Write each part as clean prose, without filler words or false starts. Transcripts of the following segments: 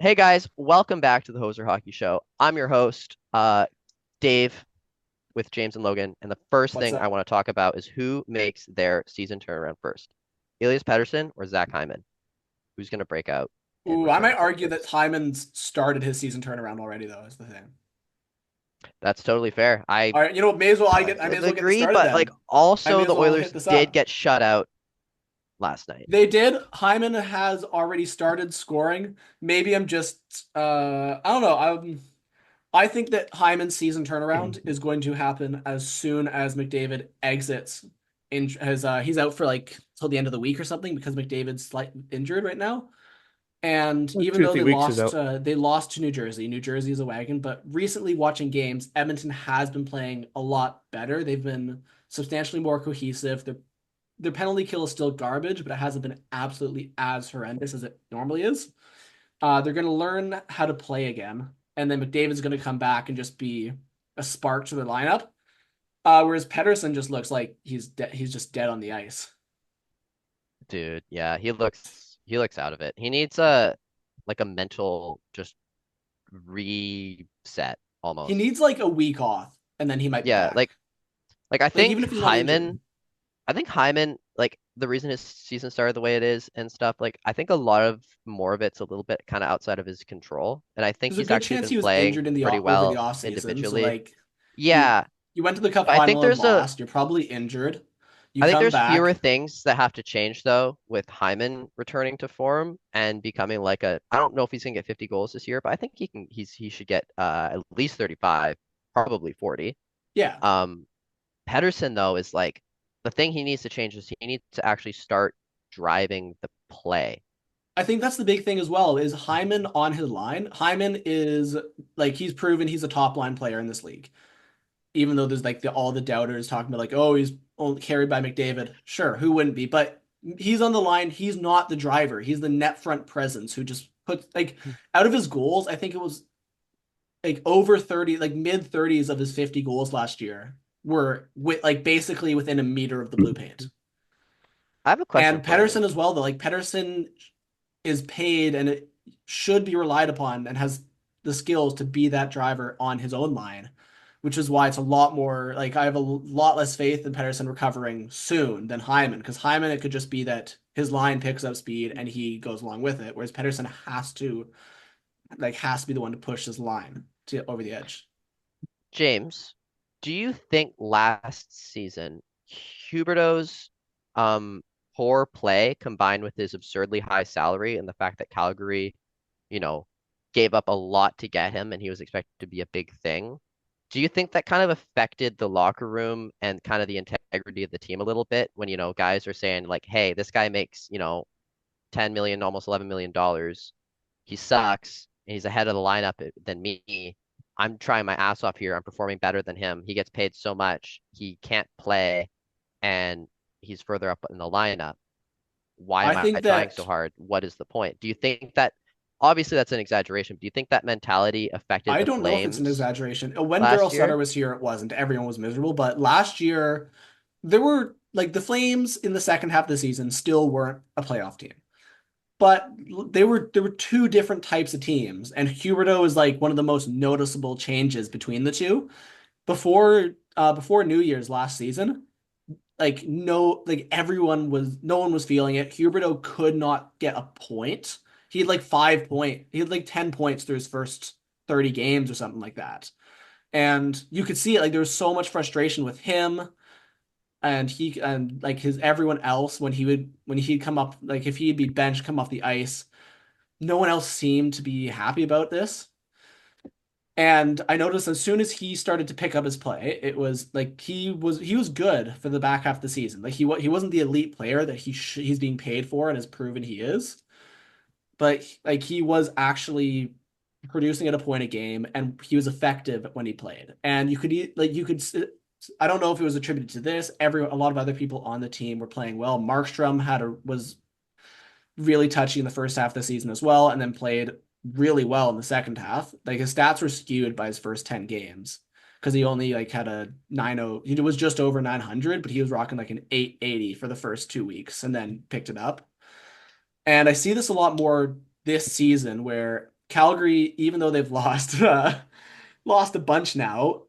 Hey guys, welcome back to the Hoser Hockey Show. I'm your host, Dave, with James and Logan, and the first What's thing I up? want to talk about is who makes their season turnaround first, Elias Pettersson or Zach Hyman? Who's going to break out and Ooh, I return might to form argue that first? Hyman's started his season turnaround already, though, is the thing. That's totally fair. I All right, may as well I kind may of as well get this agree, started but like then. I may also as the well hit Oilers this did up. get shut out last night. They did. Hyman has already started scoring. Maybe I'm just I don't know. I think that Hyman's season turnaround is going to happen as soon as McDavid exits in as he's out for like till the end of the week or something because McDavid's slightly injured right now. And Like even two or though three weeks ago. they lost to New Jersey. New Jersey is a wagon. But recently, watching games, Edmonton has been playing a lot better. They've been substantially more cohesive. Their penalty kill is still garbage, but it hasn't been absolutely as horrendous as it normally is. They're going to learn how to play again, and then McDavid's going to come back and just be a spark to the lineup. Whereas Pettersson just looks like he's just dead on the ice. Dude, yeah, he looks out of it. He needs a mental just reset He almost. needs like a week off, and then he might be Yeah, back. like I Like think even if he's not injured. Hyman, like the reason his season started the way it is and stuff, like I think a lot of more of it's a little bit kind of outside of his control. And I think There's a he's good actually chance been he was playing injured in the pretty over the well off season. So individually. like you Yeah, you went to the cup but I think final and lost. You're probably injured. You come there's fewer back. things that have to change though with Hyman returning to form and becoming like a I don't know if he's gonna get 50 goals this year, but I think he should get at least 35, probably 40. Yeah. Um Pedersen, though, is like the thing he needs to change is he needs to actually start driving the play. I think that's the big thing as well, is Hyman on his line. Hyman is like he's proven he's a top line player in this league. Even though there's like all the doubters talking about like, oh, he's only carried by McDavid. Sure, who wouldn't be? But he's on the line. He's not the driver. He's the net front presence who just puts like out of his goals, I think it was like over 30, like mid 30s of his 50 goals last year were with like basically within a meter of the blue paint. I have a question And for you. Pettersson as well, though. Like Pettersson is paid and it should be relied upon and has the skills to be that driver on his own line, which is why it's a lot more like I have a lot less faith in Pettersson recovering soon than Hyman, because Hyman it could just be that his line picks up speed and he goes along with it, whereas Pettersson has to be the one to push his line to over the edge. James, do you think last season Huberdeau's um poor play combined with his absurdly high salary and the fact that Calgary, you know, gave up a lot to get him and he was expected to be a big thing? Do you think that kind of affected the locker room and kind of the integrity of the team a little bit when, guys are saying like, hey, this guy makes, 10 million, almost $11 million. He sucks. And he's ahead of the lineup than me. I'm trying my ass off here. I'm performing better than him. He gets paid so much. He can't play and he's further up in the lineup. Why I am I think trying so that hard? What is the point? Do you think that obviously that's an exaggeration, but do you think that mentality affected I the don't know if it's an Flames exaggeration. When Daryl last year? Sutter was here, it wasn't. Everyone was miserable. But last year, there were like the Flames in the second half of the season still weren't a playoff team. But there were two different types of teams, and Huberto is like one of the most noticeable changes between the two. Before New Year's last season, like no one was feeling it. Huberto could not get a point. He had like 10 points through his first 30 games or something like that. And you could see it, like there was so much frustration with him and like his everyone else when he'd come up, like if he'd be benched, come off the ice, no one else seemed to be happy about this. And I noticed as soon as he started to pick up his play, it was like he was good for the back half of the season. Like he wasn't the elite player that he's being paid for and has proven he is, but like he was actually producing at a point a game and he was effective when he played. And I don't know if it was attributed to this. A lot of other people on the team were playing well. Markstrom was really touchy in the first half of the season as well, and then played really well in the second half. Like his stats were skewed by his first 10 games because he only like had a 90, he was just over 900, but he was rocking like an 880 for the first 2 weeks and then picked it up. And I see this a lot more this season where Calgary, even though they've lost lost a bunch now,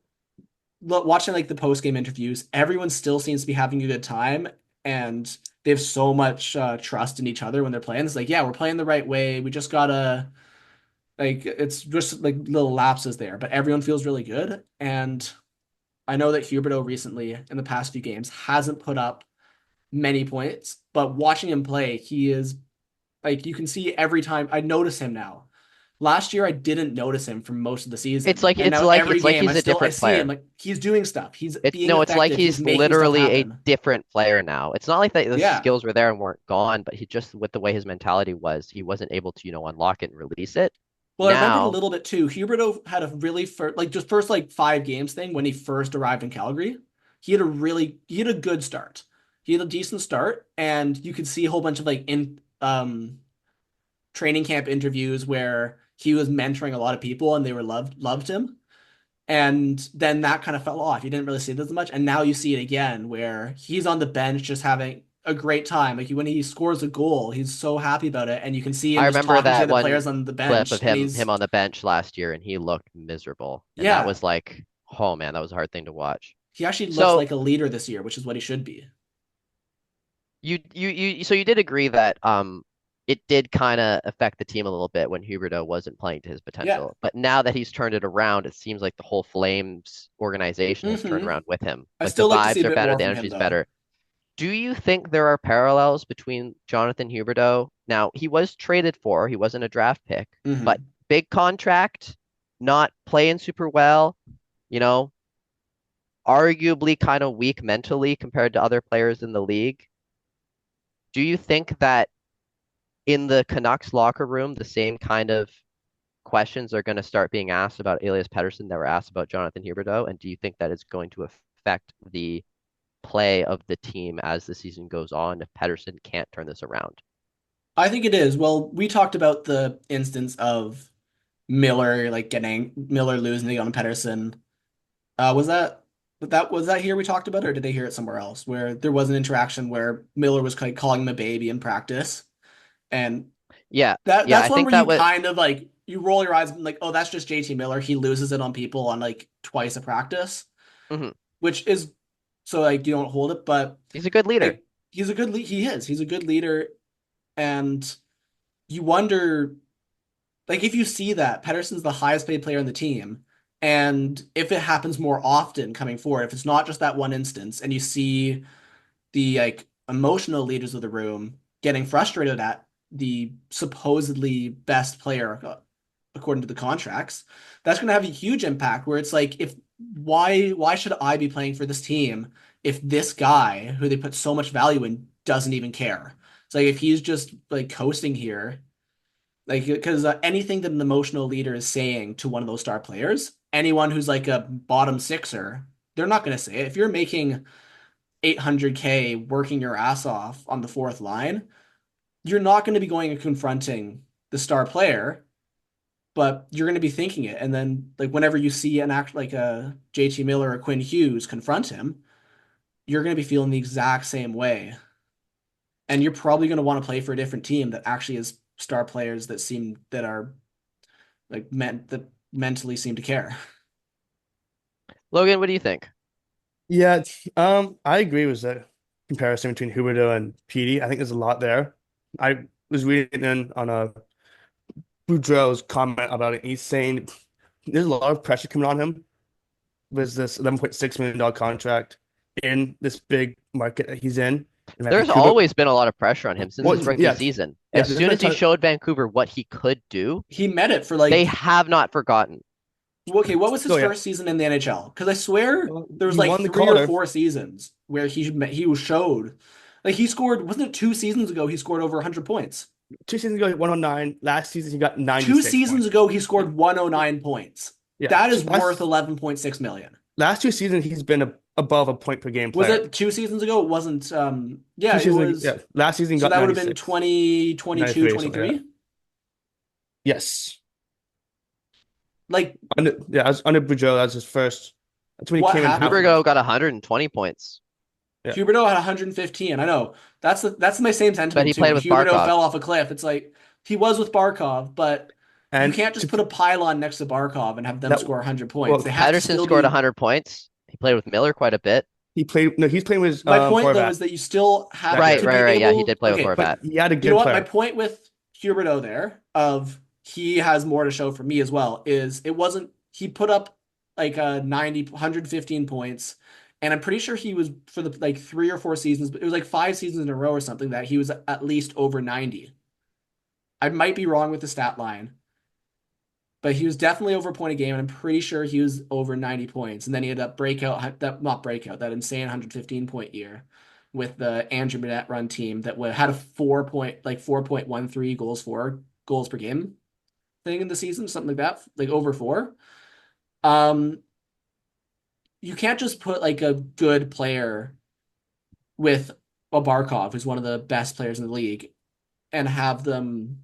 watching like the post game interviews, everyone still seems to be having a good time, and they have so much trust in each other when they're playing. It's like, yeah, we're playing the right way. We just gotta like it's just like little lapses there, but everyone feels really good. And I know that Huberdeau recently, in the past few games, hasn't put up many points, but watching him play, he is like you can see every time I notice him now. Last year I didn't notice him for most of the It's season. like And it's now like every it's like game he's a I different see him player. like he's doing stuff. He's It's being no, it's like effective. He's he's making stuff literally a happen. different player now. It's not like that the Yeah. skills were there and weren't gone, but he just with the way his mentality was, he wasn't able to, unlock it and release it. Well, I remembered a Now, little bit too. Huberto had a really first, like just first like 5 games thing when he first arrived in Calgary. He had a good start. He had a decent start, and you could see a whole bunch of like in training camp interviews where he was mentoring a lot of people and they were loved him. And then that kind of fell off. You didn't really see it as much, and now you see it again where he's on the bench just having a great time. Like when he scores a goal, he's so happy about it, and you can see him I just remember talking to the that other one players on the clip of bench, and him he's on the bench last year and he looked miserable. And that yeah, was like, oh man, that was a hard thing to watch. he actually looks So like a leader this year, which is what he should be. you did agree that it did kind of affect the team a little bit when Huberto wasn't playing to his Yeah. potential. But now that he's turned it around, it seems like the whole Flames organization has turned hmm around with him. I Like the still like to see vibes a are bit better, more the from him energy's though. better. Do you think there are parallels between Jonathan Huberdeau? Now, he was traded for, he wasn't a draft pick, but hmm big contract, not playing super well, you know, arguably kind of weak mentally compared to other players in the league. Do you think that in the Canucks locker room, the same kind of questions are going to start being asked about Elias Pettersson that were asked about Jonathan Huberdeau? And do you think that it's going to affect the play of the team as the season goes on if Pettersson can't turn this around? I think it is. Well, we talked about the instance of Miller like getting Miller losing on Pedersen. Was that here we talked about, or did they hear it somewhere else where there was an interaction where Miller was like calling him a baby in practice, and Yeah, yeah, that's I one think where that you was. kind of like you roll your eyes and like, oh, that's just JT Miller. He loses it on people on like twice a practice, Mhm. which is so like you don't hold it, but He's a good leader. like he's a good leader, and you wonder like if you see that Pedersen's the highest paid player on the team, and if it happens more often coming forward, if it's not just that one instance, and you see the like emotional leaders of the room getting frustrated at the supposedly best player according to the contracts, that's going to have a huge impact. Where it's like, if why should I be playing for this team if this guy who they put so much value in doesn't even care? It's like if he's just like coasting here like, because anything that an emotional leader is saying to one of those star players, anyone who's like a bottom sixer, they're not going to say it. If you're making 800K working your ass off on the fourth line, you're not going to be going and confronting the star player, but you're going to be thinking it. And then, like, whenever you see an act like a JT Miller or Quinn Hughes confront him, you're going to be feeling the exact same way. And you're probably going to want to play for a different team that actually has star players that are like meant that mentally seem to care. Logan, what do you think? Yeah, I agree with the comparison between Huberto and Petey. I think there's a lot there. I was reading in on a Boudreaux's comment about it. He's saying there's a lot of pressure coming on him with this $11.6 million contract in this big market that he's in There's Vancouver. always been a lot of pressure on him since Well, his rookie yeah, season. yeah. As There's soon been a as he ton. showed Vancouver what he could do, He met it for they like have not forgotten. okay, what was his Oh yeah, first season in the NHL? Because I swear there was he like won the 3 or 4 Calder seasons where he was showed like he scored wasn't it 2 seasons ago he scored over 100 points. 2 seasons ago. He 109. Last season he got Two 96 seasons points. ago he scored 109 points. Yeah, That is worth 11.6 million. last 2 seasons he's been above a point per game Was player. it 2 seasons ago? It wasn't yeah, Two it seasons, was yeah. Last season he so got that would have been 96, 2022, 93, something like that. 23. Yes. Like Yeah, as under Boudreaux, that's his first. That's when he what came in half. happened? Hubergo got 120 points, Yeah, Huberdeau had 115. I know. That's my same but sentiment he too. played When with Huberdeau Barkov. fell off a cliff, it's like he was with Barkov, but You And can't just put a pylon next to Barkov and have them that score 100 points. well, They have to Pettersson still scored be. 100 points. He played with Miller quite a bit. he played no, he's playing with My point though Horvat is that you still have that Right, to year, right, be right. Yeah, he able. did play with Okay, but Horvat. he had a you know good what? My player. point with Huberdeau there of he has more to show for me as well is it wasn't he put up like a 90 115 points, and I'm pretty sure he was for the like 3 or 4 seasons, but it was like 5 seasons in a row or something that he was at least over 90. I might be wrong with the stat line, but he was definitely over a point a game, and I'm pretty sure he was over 90 points. And then he had that breakout, that not breakout, that insane 115 point year with the Andrew Burnett run team that had a 4.13 goals per game thing in the season, something like that, like over four. Um, you can't just put like a good player with a Barkov, who's one of the best players in the league, and have them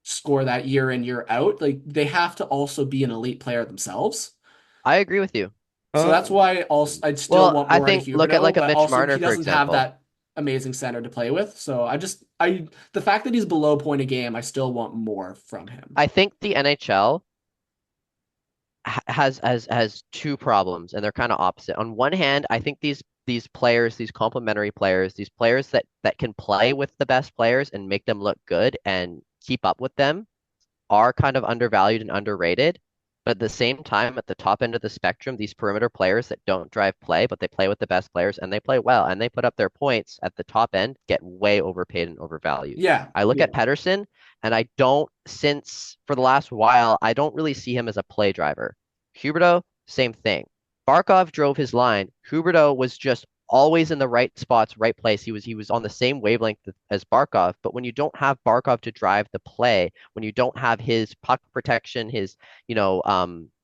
score that year in, year out. Like they have to also be an elite player themselves. I agree with you. So that's Um, why also I'd still Well, want I more out of think look at Huberdeau, like a but Mitch also Marner, he for doesn't have example. that amazing center to play with. So I the fact that he's below point a game, I still want more from him. I think the NHL has two problems, and they're kind of opposite. On one hand, I think these players, these complementary players, these players that can play with the best players and make them look good and keep up with them are kind of undervalued and underrated. But at the same time, at the top end of the spectrum, these perimeter players that don't drive play, but they play with the best players and they play well and they put up their points at the top end, get way overpaid and overvalued. Yeah, I look yeah. at Pettersson and I don't, since for the last while, I don't really see him as a play driver. Huberdeau, same thing. Barkov drove his line. Huberdeau was just always in the right spots, right place. He was on the same wavelength as Barkov, but when you don't have Barkov to drive the play, when you don't have his puck protection, his, you know,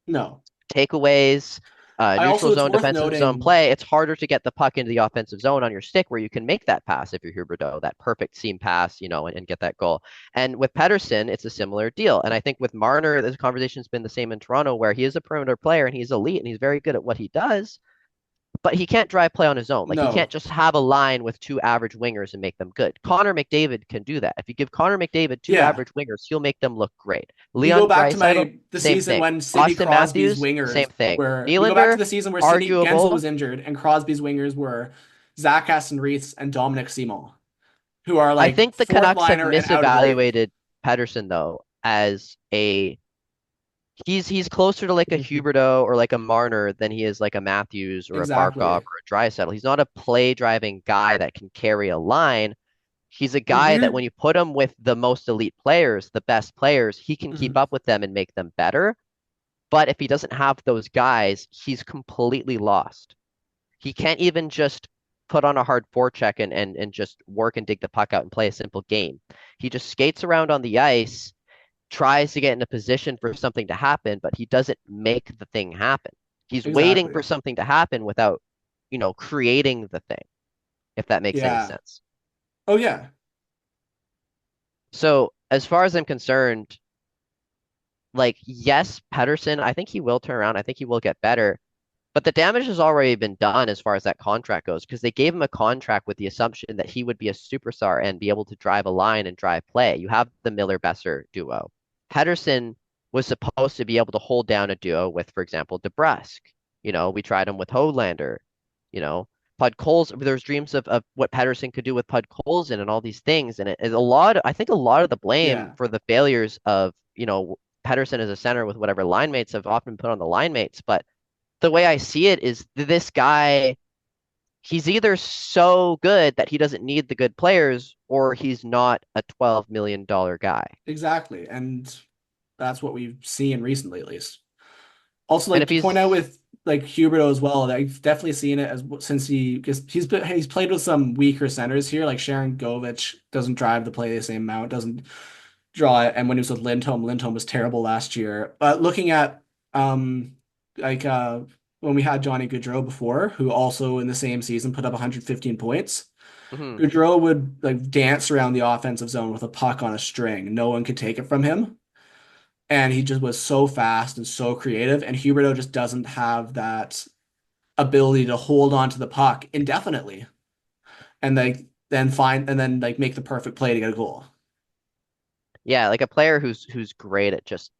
No. takeaways, I neutral also it's zone, worth defensive zone noting, play, it's harder to get the puck into the offensive zone on your stick where you can make that pass if you're Huberdeau, that perfect seam pass, and get that goal. And with Pettersson, it's a similar deal. And I think with Marner, this conversation's been the same in Toronto, where he is a perimeter player and he's elite and he's very good at what he does, but he can't drive play on his own. Like he can't no. just have a line with two average wingers and make them good. Connor McDavid can do that. If you give Connor McDavid two Yeah. average wingers, he'll make them look great. You go Leon back to Draisaitl, my the same season thing. when Sidney Austin Crosby's Matthews, wingers same thing. were we go back to Nylander, the season where Sidney Gensel arguable. was injured and Crosby's wingers were Zach Aston Reese and Dominic Simon, who are I like think the fourth Canucks have liner and out of the league. misevaluated Pettersson though as a he's closer to like a Huberdeau or like a Marner than he is like a Matthews or a Barkov Exactly. or a Draisaitl. He's not a play driving guy that can carry a line. He's a The guy that when weird you put him with the most elite players, the best players, he can keep Mhm. up with them and make them better. But if he doesn't have those guys, he's completely lost. He can't even just put on a hard forecheck and just work and dig the puck out and play a simple game. He just skates around on the ice, tries to get in a position for something to happen, but he doesn't make the thing happen. He's waiting Exactly. for something to happen without, creating the thing, if that makes any Yeah. sense. Oh yeah. So, as far as I'm concerned, like, yes, Pettersson, I think he will turn around. I think he will get better. But the damage has already been done as far as that contract goes, because they gave him a contract with the assumption that he would be a superstar and be able to drive a line and drive play. You have the Miller-Besser duo. Pettersson was supposed to be able to hold down a duo with, for example, DeBrusk. We tried him with Hoglander. You know, Podkolzin. There's dreams of what Pettersson could do with Podkolzin and all these things. And it is I think a lot of the blame Yeah. for the failures of, Pettersson as a center with whatever line mates have often put on the line mates, but the way I see it is this guy, he's either so good that he doesn't need the good players, or he's not a $12 million guy. Exactly. And that's what we've seen recently at least. Also, And like if to point out he's, with like Huberto as well, I've definitely seen it as since because he's played with some weaker centers here, like Sharon Govich doesn't drive the play the same amount, doesn't draw it, and when he was with Lindholm was terrible last year. But looking at like when we had Johnny Gaudreau before, who also in the same season put up 115 points. mhm. Gaudreau would like dance around the offensive zone with a puck on a string. No one could take it from him, and he just was so fast and so creative. And Huberto just doesn't have that ability to hold on to the puck indefinitely and like then find and then like make the perfect play to get a goal. Yeah, like a player who's great at just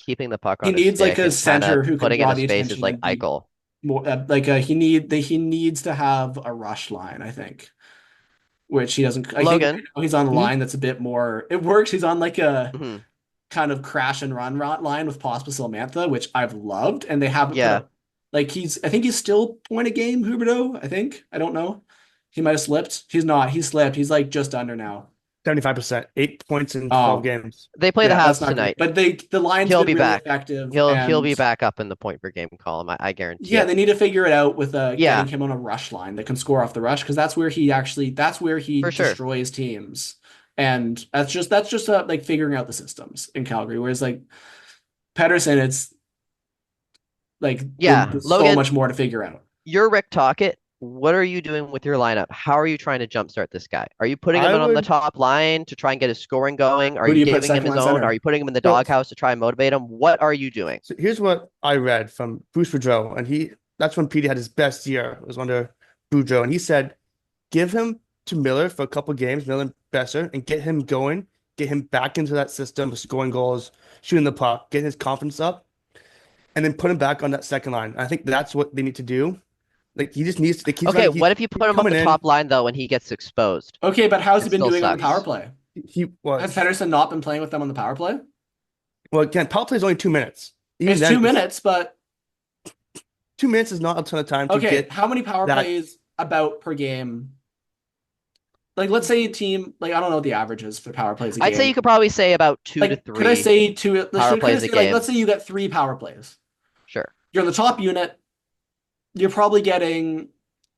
keeping the puck He on his needs like stick a and kind of center who can putting in draw a the space is attention like and be Eichel. more he needs to have a rush line, I think, which he doesn't. I think right Logan. now he's on a Hmm? line that's a bit more. It works. He's on like a Mhm. kind of crash and run line with Pospisil Mantha, which I've loved, and they haven't put Yeah. up like he's. I think he's still point a game, Huberdeau. I think I don't know. He might have slipped. He's not. He slipped. He's like just under now. 75%, 8 points in 12 Oh, games. They play the yeah, that's Habs not great. tonight. But the line's He'll been be really back. effective, He'll and be back up in the point per game column. I guarantee yeah, it. they need to figure it out with getting Yeah, him on a rush line that can score off the rush because that's where he for sure. destroys teams. And that's just like figuring out the systems in Calgary. Whereas like Pettersson, it's like Yeah, there's so Logan, much more to figure out. you're Rick Tocchet. What are you doing with your lineup? How are you trying to jumpstart this guy? Are you putting him I in on the would. top line to try and get his scoring going? Are Who you do you put giving him second his line own? Are center? you putting him in the So, doghouse to try and motivate him? What are you doing? so here's what I read from Bruce Boudreau, and that's when Petey had his best year. It was under Boudreau, and he said, give him to Miller for a couple games, Miller and Besser, and get him going, get him back into that system of scoring goals, shooting the puck, getting his confidence up, and then put him back on that second line. I think that's what they need to do. Like he just needs to, like Okay, what if you he's put him on coming the in. top line though when he gets exposed Okay, but how's he and been still doing on the power sucks? play? He Has was Pettersson not been playing with them on the power play? well again. Power play is only 2 minutes. Even It's then, 2 minutes, but 2 minutes is not a ton of time to okay, get how many power that. plays about per game? Like, let's say a team, like, I don't know what the average is for power plays a I'd say you game. could probably say about two to Like, could I three say two, power could I plays a say, like, let's game. say you get 3 power plays. Sure, You're in the top unit, you're probably getting,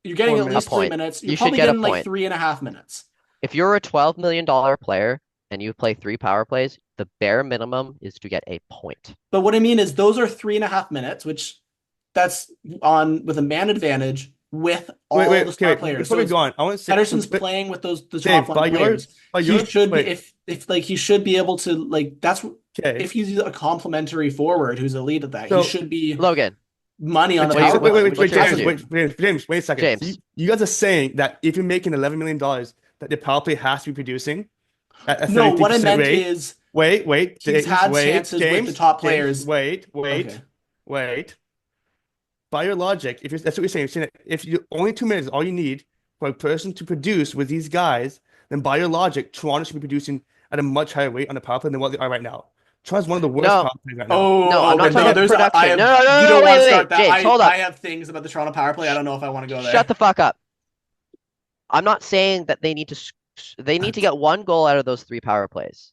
you're getting four at a least minutes. three point. minutes. You're You should probably get a getting like point. 3.5 minutes. If you're a $12 million player and you play three power plays, the bare minimum is to get a point. But what I mean is those are 3.5 minutes, which that's on with a man advantage with Wait, all wait, the okay, star wait. players. Before So we it's go on, I want to say so. Pedersen's playing with those the top Dave, line players. by He your should be wait, if like he should be able to like that's okay. if he's a complimentary forward who's elite at that, he So should be Logan, money on the okay, what power so wait, wait, play, wait, which he wait, what you're gonna James, hasn't do, been. James, wait a second. So James. you guys are saying that if you're making $11 million, that the power play has to be producing at a No, what I 33% meant rate. is Wait, he's had chances with the top James, players. Okay. wait. By your logic, if that's what you're saying that if you only 2 minutes is all you need for a person to produce with these guys, then by your logic, Toronto should be producing at a much higher rate on the power play than what they are right now. Toronto's one of the worst No, power plays right now. no, Oh, I'm okay. not talking No, about there's I production. No, have no, no, you no, don't no, want wait, to wait, start wait. that. James, hold I up. have things about the Toronto power play. I don't know if I want to go Shut there. the fuck up. I'm not saying that they need to get one goal out of those three power plays,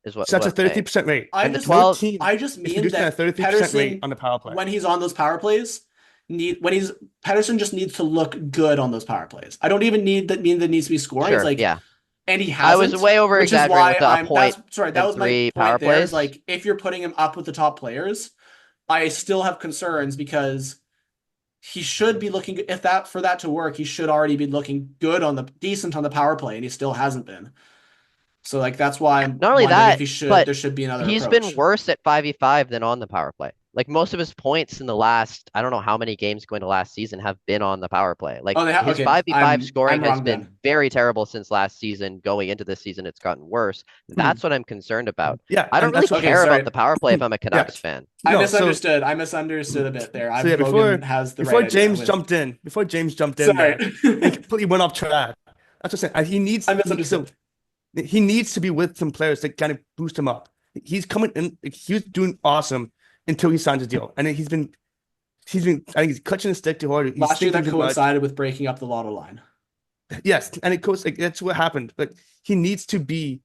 is what, So that's what a I'm saying. 33% rate. I And the just No 12, team I just is mean producing at a that 33% rate Pettersson on the power play. when he's on those power plays need when he's Pettersson just needs to look good on those power plays. I don't even need that mean that needs to be scoring. It's sure, like yeah. and he I was hasn't, way over which is exaggerating with why the a I'm point that's sorry, that and was my three power point there is plays. like if you're putting him up with the top players, I still have concerns because he should be looking if that for that to work, he should already be looking good on the decent on the power play and he still hasn't been. So like that's why I'm Not only wondering if that, he should but there should be another he's been approach. worse at 5v5 than on the power play. Like most of his points in the last, I don't know how many games going to last season have been on the power play. Like Oh, his okay. 5v5 I'm scoring has wrong been then. very terrible since last season. Going into this season, it's gotten worse. Hmm. That's what I'm concerned about. Yeah, I don't and really that's what. Okay, care about sorry. the power play if I'm a Yeah, Canucks fan. I no. So misunderstood. I misunderstood a bit there. so yeah, Logan has the before right idea James with. jumped in, Sorry. there and completely went off track. That's what I'm saying. I So misunderstood. he needs to be with some players that kind of boost him up. He's coming in. He's doing awesome until he signs a deal, and then he's been. I think he's clutching his stick too hard. He's Last year thinking that too much. coincided with breaking up the lotto line. Yes, and it goes like that's what happened. But he needs to be.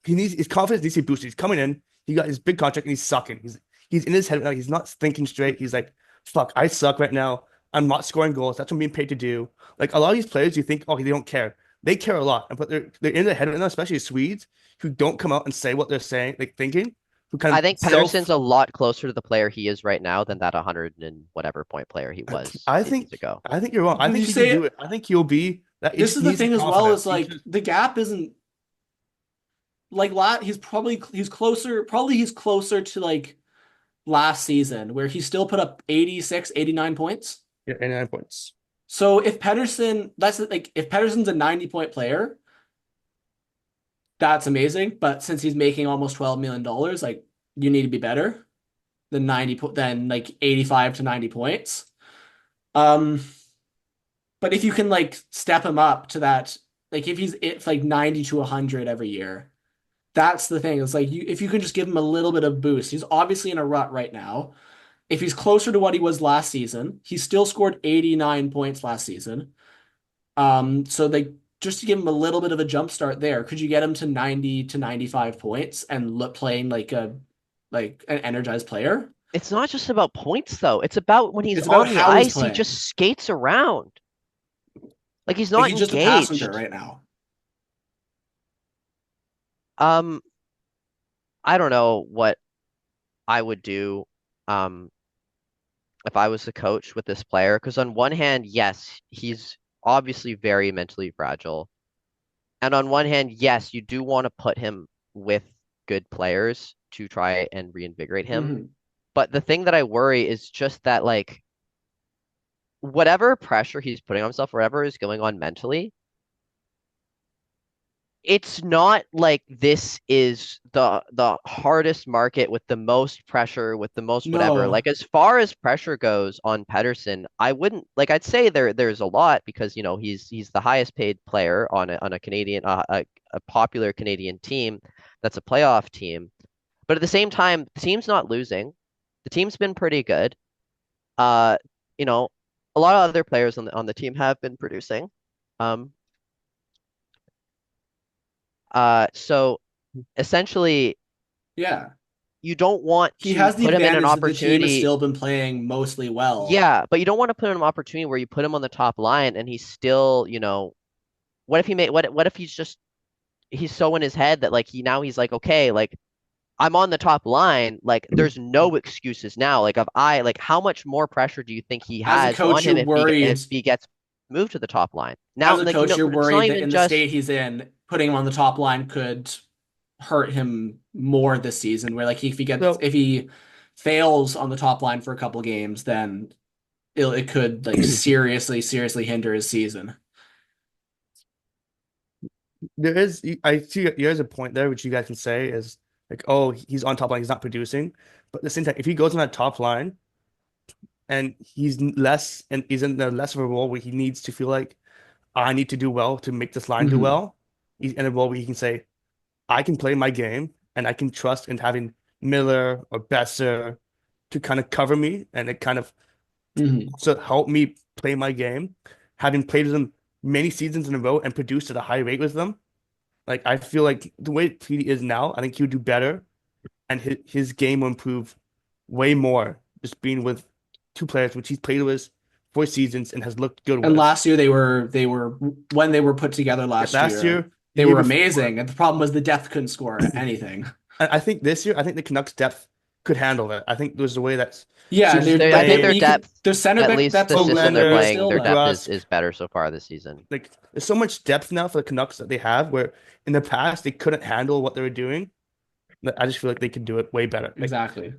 He needs his confidence needs to be boosted. He's coming in. He got his big contract and he's sucking. He's in his head right now. He's not thinking straight. He's like, "Fuck, I suck right now. I'm not scoring goals. That's what I'm being paid to do." Like a lot of these players, you think, "Oh, they don't care." They care a lot, but they're in their head right now, especially Swedes who don't come out and say what they're saying, like thinking, who kind I of think Pedersen's a lot closer to the player he is right now than that 100 and whatever point player he was I seasons think ago. I think you're wrong. I You think he can say do it. I think he'll be that. He this just is the needs the thing as well confidence. is like the gap isn't like he's closer to like last season where he still put up 86, 89 points. Yeah, 89 points. So if Pedersen that's like if Pedersen's a 90-point player, that's amazing. But since he's making almost $12 million, like you need to be better than 85 to 90 points. Um, but if you can like step him up to that, like if it's like 90 to 100 every year, that's the thing. It's like if you can just give him a little bit of boost. He's obviously in a rut right now. If he's closer to what he was last season, he still scored 89 points last season. So they just to give him a little bit of a jump start there, could you get him to 90 to 95 points and look playing like an energized player? It's not just about points though. It's about when he's It's about on the how he's ice, he playing. just skates around. Like he's Like not he's just a passenger engaged. right now. Um, I don't know what I would do um if I was the coach with this player. Because on one hand, yes, he's obviously very mentally fragile. And on one hand, yes, you do want to put him with good players to try and reinvigorate him. Hmm. But the thing that I worry is just that like whatever pressure he's putting on himself, whatever is going on mentally, it's not like this is the hardest market with the most pressure, with the most whatever. No. Like as far as pressure goes on Pettersson, I wouldn't like I'd say there's a lot because he's the highest paid player on a Canadian a popular Canadian team that's a playoff team. But at the same time, the team's not losing. The team's been pretty good. Uh, you know, a lot of other players on the team have been producing. Um, so essentially, Yeah. you don't want He to has the put him in an advantage that the team has opportunity. still been playing mostly well. Yeah, but you don't want to put him in an opportunity where you put him on the top line and he's still, what if what if he's so in his head that like he's like, okay, like I'm on the top line, like there's no excuses now. Like if I like how much more pressure do you think he As a has on coach, him you're if worried. he gets moved to the top line? Now, As a like coach, you're it's not worried that even in the just state he's in, putting him on the top line could hurt him more this season. Where like So if he fails on the top line for a couple games, then it could like seriously hinder his season. there is, I see there's a point there which you guys can say is like, oh, he's on top line, he's not producing. But at the same time, if he goes on that top line and he's in the less of a role where he needs to feel like I need to do well to make this line do Hmm. well, he's in a role where he can say, I can play my game and I can trust in having Miller or Besser to kind of cover me and it kind of Hmm. also help me play my game. Having played with them many seasons in a row and produced at a high rate with them, like I feel like the way Petey is now, I think he would do better and his game will improve way more just being with two players which he's played with for seasons and has looked good And with. last year they were when they were put together Yeah, last last year, year, the they year were before, amazing. And the problem was the depth couldn't score anything. I think this year, I think the Canucks depth could handle it. I think there's a way that Yeah, Susan's I think their playing, depth, their center at back least depth's the a system they're little bit Olander, playing, still their depth there. is DeBrusk, better so far this season. like there's so much depth now for the Canucks that they have where in the past they couldn't handle what they were doing. I just feel like they could do it way better. Like Exactly.